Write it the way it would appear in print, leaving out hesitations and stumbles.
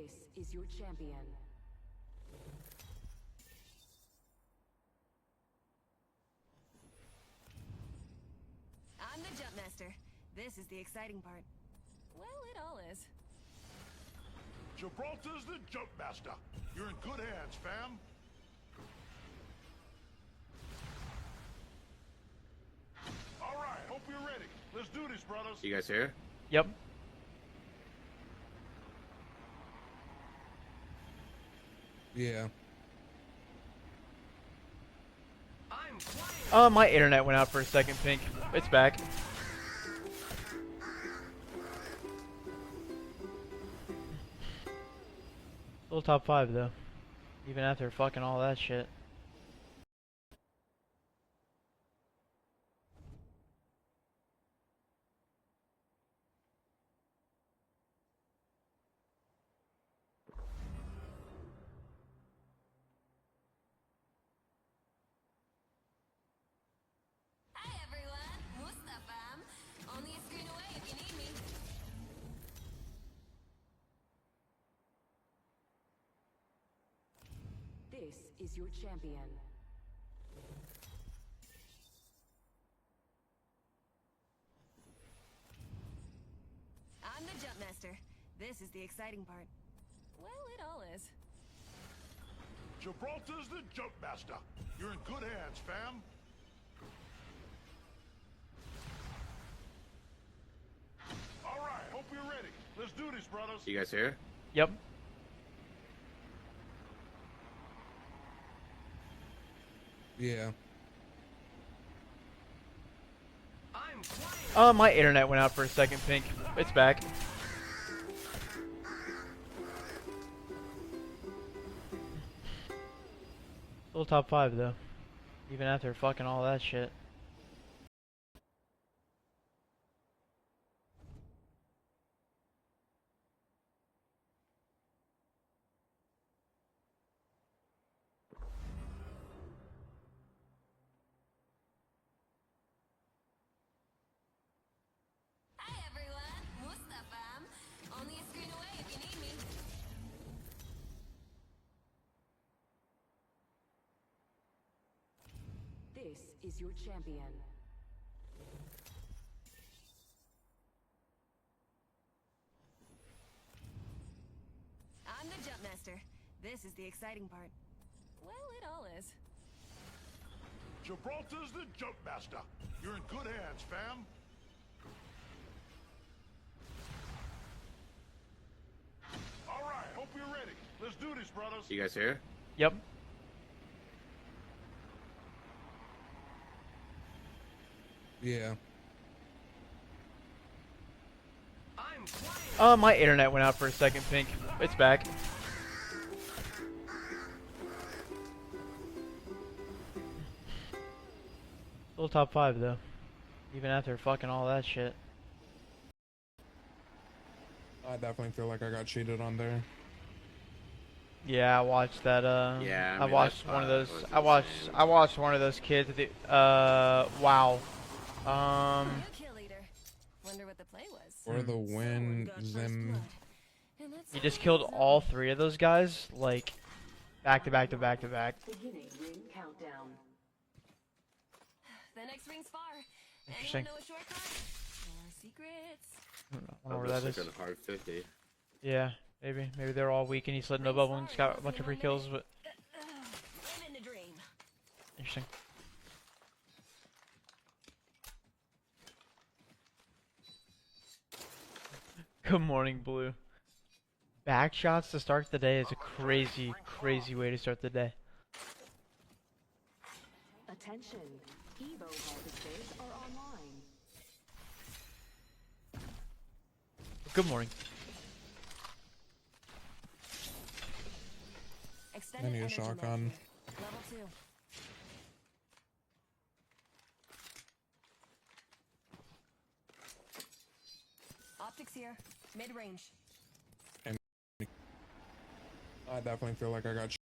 This is your champion. I'm the jump master. This is the exciting part. Well, it all is. Gibraltar's the jump master. You're in good hands, fam. All right, hope you're ready. Let's do this, brothers. You guys here? Yep. Yeah. My internet went out for a second, Pink. It's back. Still top 5 though. Even after fucking all that shit. Hi everyone, Mustafam. Only a screen away if you need me. This is your champion. I'm the jump master. This is the exciting part. Well, it all is. Gibraltar's the jump master. You're in good hands, fam. All right, hope you're ready. Let's do this, brothers. You guys here? Yep. Yeah. My internet went out for a second, Pink. It's back. Still top 5 though. Even after fucking all that shit. Hi everyone, Mustafam. Only a screen away if you need me. This is your champion. I'm the jump master. This is the exciting part. Well, it all is. Gibraltar's the jump master. You're in good hands, fam. All right, hope you're ready. Let's do this, brothers. You guys here? Yep. Yeah. My internet went out for a second, Pink. It's back. Still top 5 though. Even after fucking all that shit. I definitely feel like I got cheated on there. Yeah, I watched that. Yeah, I mean, watched that's one of why those. it was I watched. insane. I watched one of those kids. Wow. New kill leader. Wonder what the play was. For the win, Zim. And that's He just killed all 3 of those guys, like back to back to back to back. Beginning ring countdown. the next ring's far. Interesting. Anyone know a shortcut? More secrets. I don't know where that is. Hard 50. Yeah, maybe. Maybe they're all weak and he slid in a bubble and just got a bunch of free kills, but Living the dream. interesting. Good morning, Blue. Back shots to start the day is a crazy, crazy way to start the day. Attention. Evo harvesters are online. Good morning. Extended I need a energy shotgun. management. Level 2. Optics here. Mid-range. I definitely feel like I got